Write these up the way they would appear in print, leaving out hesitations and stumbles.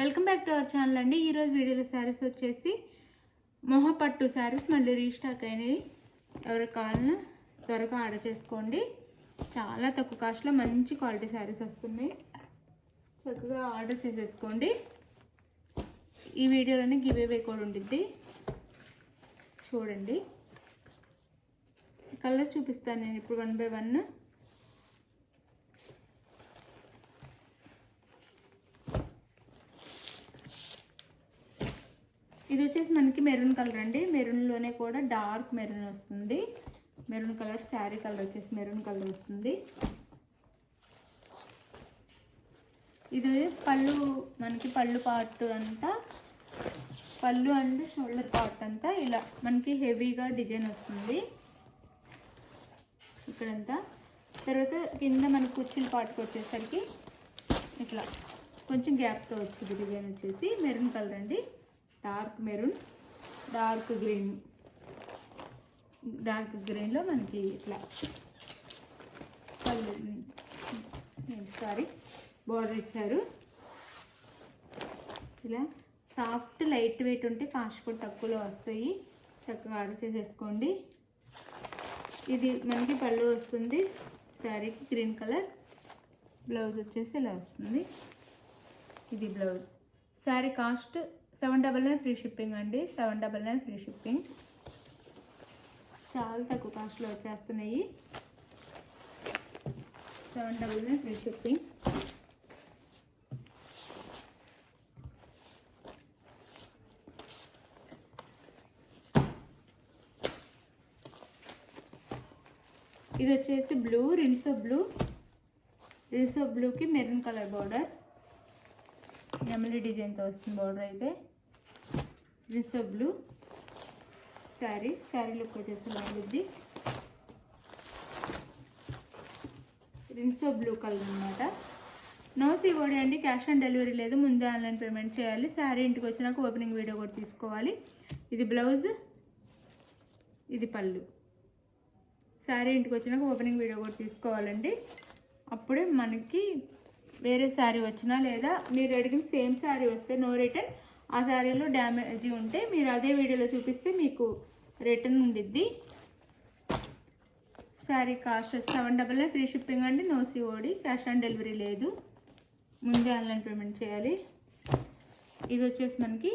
Welcome back to our channel అండి. ఈరోజు వీడియోలో శారీస్ వచ్చేసి మొహపట్టు శారీస్ మళ్ళీ రీస్టాక్ అయినాయి. ఎవరికి కావాలన్నా త్వరగా ఆర్డర్ చేసుకోండి. చాలా తక్కువ కాస్ట్లో మంచి క్వాలిటీ శారీస్ వస్తున్నాయి. చక్కగా ఆర్డర్ చేసేసుకోండి. ఈ వీడియోలోనే గివ్ అవే కూడా ఉంటుంది, చూడండి. కలర్ చూపిస్తాను నేను ఇప్పుడు 1 by 1. ఇది వచ్చేసి మనకి మెరూన్ కలర్ అండి. మెరూన్లోనే కూడా డార్క్ మెరూన్ వస్తుంది. మెరూన్ కలర్ శారీ కలర్ వచ్చేసి మెరూన్ కలర్ వస్తుంది. ఇది పళ్ళు, మనకి పళ్ళు పార్ట్ అంతా, పళ్ళు అండ్ షోల్డర్ పార్ట్ అంతా ఇలా మనకి హెవీగా డిజైన్ వస్తుంది ఇక్కడంతా. తర్వాత కింద మనకు కుర్చీల పార్ట్కి వచ్చేసరికి ఇట్లా కొంచెం గ్యాప్తో వచ్చింది డిజైన్ వచ్చేసి. మెరూన్ కలర్ అండి, డార్క్ మెరూన్, డార్క్ గ్రీన్లో మనకి ఇట్లా బార్డర్ ఇచ్చారు. ఇలా సాఫ్ట్ లైట్ వెయిట్ ఉంటే కాస్ట్ కూడా తక్కువలో వస్తాయి. చక్కగా ఆర్డర్ చేసేసుకోండి. ఇది మనకి పళ్ళు వస్తుంది శారీకి, గ్రీన్ కలర్. బ్లౌజ్ వచ్చేసి ఇలా వస్తుంది. ఇది blouse. Sari cost 799 free shipping అండి. 799 ఫ్రీ షిప్పింగ్. చాలా తక్కువ కాస్ట్లో వచ్చేస్తున్నాయి. 799 ఫ్రీ షిప్పింగ్. ఇది వచ్చేసి బ్లూ, రిన్సో బ్లూకి మెరూన్ కలర్ బార్డర్, నెమలి డిజైన్తో వస్తుంది బార్డర్. అయితే రిన్సో బ్లూ శారీ లుక్ వచ్చేసి బాగుంది. రిన్సో బ్లూ కలర్ అనమాట. నో సిఓడి అండి, క్యాష్ ఆన్ డెలివరీ లేదు. ముందే ఆన్లైన్ పేమెంట్ చేయాలి. శారీ ఇంటికి వచ్చినాక ఓపెనింగ్ వీడియో కూడా తీసుకోవాలి. ఇది బ్లౌజ్, ఇది పళ్ళు. శారీ ఇంటికి వచ్చినాక ఓపెనింగ్ వీడియో కూడా తీసుకోవాలండి. అప్పుడే మనకి వేరే శారీ వచ్చినా లేదా మీరు అడిగిన సేమ్ శారీ వస్తే నో రిటర్న్. ఆ శారీలో డ్యామేజ్ ఉంటే మీరు అదే వీడియోలో చూపిస్తే మీకు రిటర్న్ ఉండిద్ది. శారీ కాస్ట్ 799 ఫ్రీ షిప్పింగ్ అండి. No COD, cash on delivery లేదు. ముందే ఆన్లైన్ పేమెంట్ చేయాలి. ఇది వచ్చేసి మనకి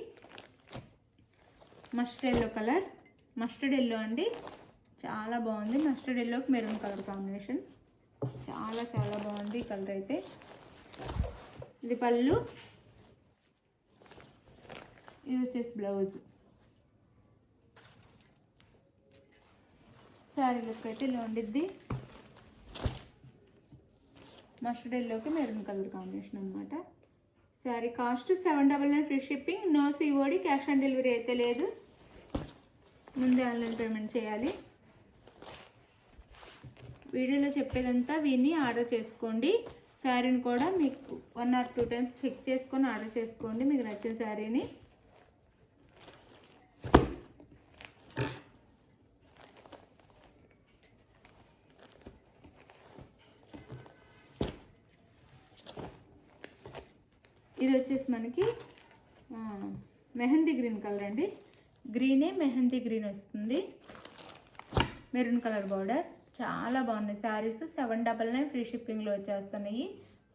మస్టర్డ్ ఎల్లో అండి. చాలా బాగుంది. మస్టర్డ్ ఎల్లోకి మెరూన్ కలర్ కాంబినేషన్ చాలా చాలా బాగుంది ఈ కలర్ అయితే. ఇది పళ్ళు, ఇది వచ్చేసి బ్లౌజ్. శారీ లుక్ అయితే ఇలా ఉండిద్ది. మస్టర్డ్ ఎల్లోకి మెరూన్ కలర్ కాంబినేషన్ అనమాట. Saree cost 799 free shipping. No COD, cash on delivery అయితే లేదు. ముందే ఆన్లైన్ పేమెంట్ చేయాలి. వీడియోలో చెప్పేదంతా విని ఆర్డర్ చేసుకోండి. శారీని కూడా మీకు 1 or 2 times చెక్ చేసుకొని ఆర్డర్ చేసుకోండి మీకు నచ్చిన శారీని. ఇది వచ్చేసి మనకి మెహందీ గ్రీన్ కలర్ అండి. గ్రీనే మెహందీ గ్రీన్ వస్తుంది. Maroon colour border. చాలా బాగున్నాయి శారీస్. 799 ఫ్రీ షిప్పింగ్లో వచ్చేస్తున్నాయి.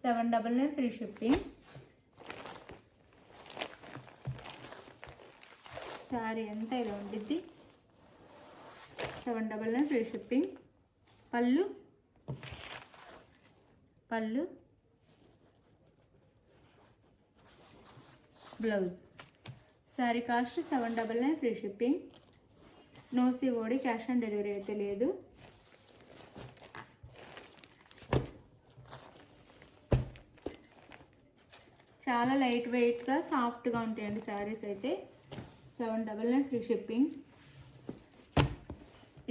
799 ఫ్రీ షిప్పింగ్. శారీ ఎంత ఇలా ఉండిద్ది. 799 free shipping. Pallu blouse. Sari cost 799 free shipping. No COD, cash on delivery అయితే లేదు. చాలా లైట్ వెయిట్గా సాఫ్ట్గా ఉంటాయండి శారీస్ అయితే. 799 ఫ్రీ షిప్పింగ్.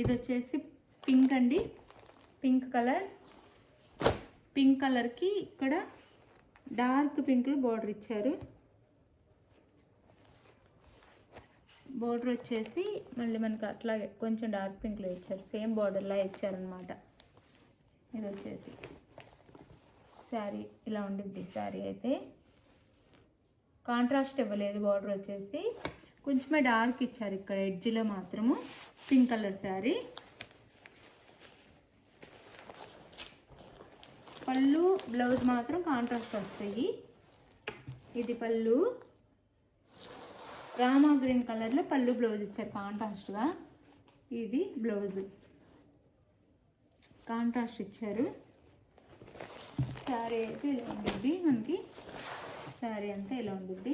ఇది వచ్చేసి పింక్ అండి. పింక్ కలర్కి ఇక్కడ డార్క్ పింక్లో బార్డర్ ఇచ్చారు. బార్డర్ వచ్చేసి మళ్ళీ మనకి అట్లాగే కొంచెం డార్క్ పింక్లో ఇచ్చారు. సేమ్ బార్డర్లా ఇచ్చారనమాట. ఇది వచ్చేసి శారీ ఇలా ఉండిద్ది. శారీ అయితే కాంట్రాస్ట్ ఇవ్వలేదు. బార్డర్ వచ్చేసి కొంచెమే డార్క్ ఇచ్చారు ఇక్కడ ఎడ్జ్లో మాత్రము. Pink colour sari. పళ్ళు బ్లౌజ్ మాత్రం కాంట్రాస్ట్ వస్తాయి. ఇది పళ్ళు రామా గ్రీన్ కలర్లో పళ్ళు బ్లౌజ్ ఇచ్చారు కాంట్రాస్ట్గా. ఇది బ్లౌజ్ కాంట్రాస్ట్ ఇచ్చారు. శారీ అయితే ఇలా ఉంటుంది మనకి. శారీ అంతా ఇలా ఉంటుంది.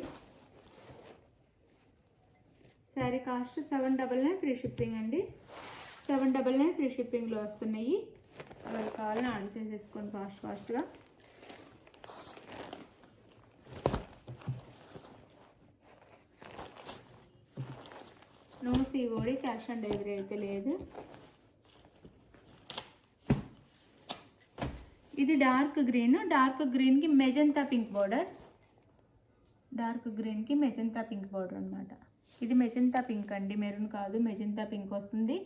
శారీ కాస్ట్ 799 ఫ్రీ షిప్పింగ్ అండి. 799 ఫ్రీ షిప్పింగ్లో వస్తున్నాయి. ఎవరు కావాలని ఆర్డర్ చేసేసుకోండి ఫాస్ట్గా. No COD, cash on delivery అయితే లేదు. ఇది డార్క్ గ్రీన్. డార్క్ గ్రీన్కి మెజంతా పింక్ బార్డర్. డార్క్ గ్రీన్కి మెజంతా పింక్ బార్డర్ అనమాట. ఇది మెజంతా పింక్ అండి, మెరూన్ కాదు, మెజంతా పింక్ వస్తుంది.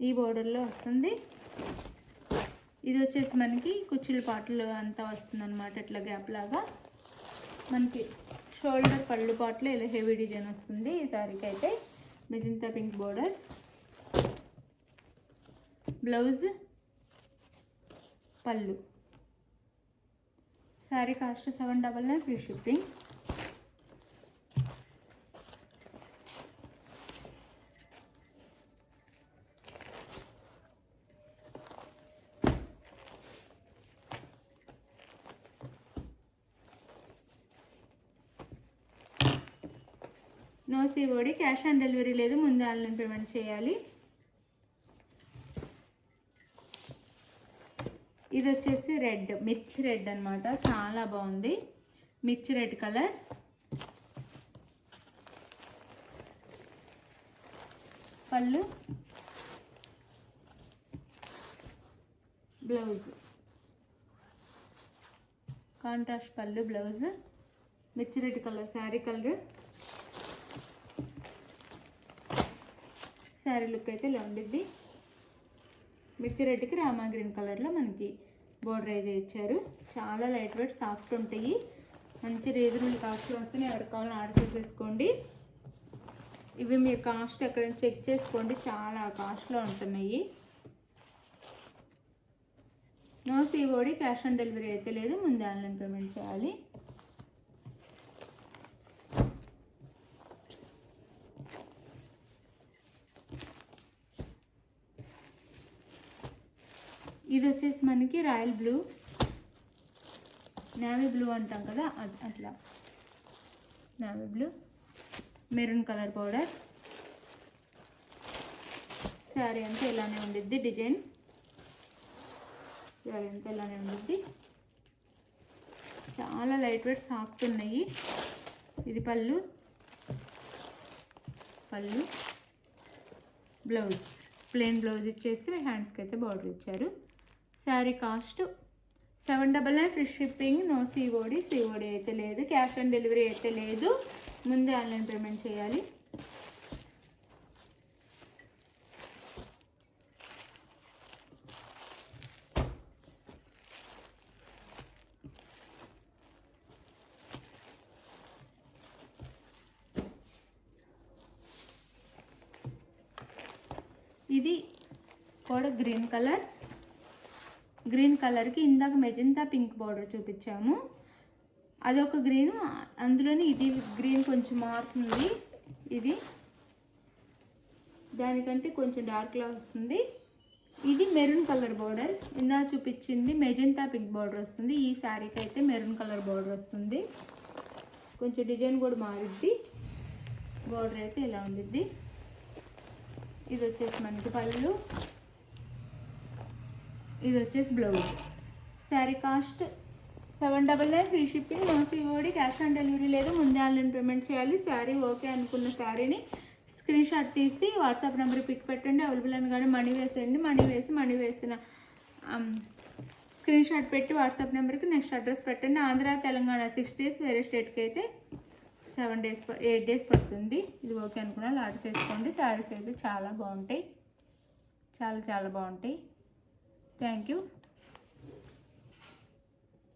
ఈ బార్డర్లో వస్తుంది. ఇది వచ్చేసి మనకి కుచ్చుల పాటలు అంతా వస్తుంది అనమాట. ఇట్లా గ్యాప్ లాగా మనకి షోల్డర్ పళ్ళు పాటలు ఇలా హెవీ డిజైన్ వస్తుంది. ఈ శారీకి అయితే మెజంతా పింక్ బార్డర్. బ్లౌజ్ పళ్ళు. Sari cost 799 free shipping. No COD, cash on delivery లేదు. ముందే ఆన్లైన్ పేమెంట్ చేయాలి. ఇది వచ్చేసి రెడ్, మిర్చి రెడ్ అనమాట. చాలా బాగుంది. మిర్చి రెడ్ కలర్. పళ్ళు బ్లౌజ్ కాంట్రాస్ట్ పళ్ళు బ్లౌజ్. మిర్చి red colour sari colour. Sari look అయితే ఇలా ఉండిద్ది. మిర్చి రెడ్కి రామా గ్రీన్ కలర్లో మనకి బోర్డర్ అయితే ఇచ్చారు. చాలా లైట్ వెయిట్ సాఫ్ట్ ఉంటాయి. మంచి రీజనబుల్ కాస్ట్లో వస్తే ఎవరికి కావాలని ఆర్డర్ చేసేసుకోండి. ఇవి మీరు కాస్ట్ ఎక్కడైనా చెక్ చేసుకోండి, చాలా కాస్ట్లో ఉంటున్నాయి. No COD, cash on delivery అయితే లేదు. ముందే ఆన్లైన్ పేమెంట్ చేయాలి. ఇది వచ్చేసి మనకి రాయల్ బ్లూ, నేవీ బ్లూ అంటాం కదా, అట్లా navy blue. Maroon colour powder. Sari అంతా ఇలానే ఉండిద్ది. డిజైన్ శారీ అంతా ఇలానే ఉండిద్ది. చాలా లైట్ వెయిట్ సాఫ్ట్ ఉన్నాయి. ఇది పళ్ళు బ్లౌజ్ ప్లెయిన్ బ్లౌజ్ ఇచ్చేసి హ్యాండ్స్కి అయితే బార్డర్ ఇచ్చారు. Sari cost 799 free shipping. No COD, COD అయితే లేదు. క్యాష్ ఆన్ డెలివరీ అయితే లేదు. ముందే ఆన్లైన్ పేమెంట్ చేయాలి. ఇది కూడా గ్రీన్ కలర్. గ్రీన్ కలర్కి ఇందాక మెజంతా పింక్ బార్డర్ చూపించాము, అదొక గ్రీన్. అందులోని ఇది గ్రీన్ కొంచెం మారుతుంది. ఇది దానికంటే కొంచెం డార్క్లా వస్తుంది. ఇది మెరూన్ కలర్ బార్డర్. ఇందాక చూపించింది మెజంతా పింక్ బార్డర్ వస్తుంది. ఈ శారీకి అయితే మెరూన్ కలర్ బార్డర్ వస్తుంది. కొంచెం డిజైన్ కూడా మారుద్ది. బార్డర్ అయితే ఇలా ఉండిద్ది. ఇది వచ్చేసి మనకి పళ్ళు. ఇది వచ్చేసి blouse. Sari cost 799 free shipping. No COD, cash on delivery లేదు. ముందే ఆన్లైన్ పేమెంట్ చేయాలి. శారీ ఓకే అనుకున్న శారీని స్క్రీన్ షాట్ తీసి వాట్సాప్ నెంబర్ పిక్ పెట్టండి. అవైలబుల్ అనగానే మనీ వేసేయండి. మనీ వేసిన స్క్రీన్ షాట్ పెట్టి వాట్సాప్ నెంబర్కి నెక్స్ట్ అడ్రస్ పెట్టండి. ఆంధ్ర తెలంగాణ 6 డేస్, వేరే స్టేట్కి అయితే 8 డేస్ పడుతుంది. ఇది ఓకే అనుకున్నా ఆర్డర్ చేసుకోండి. శారీస్ అయితే చాలా బాగుంటాయి. చాలా బాగుంటాయి. Thank you.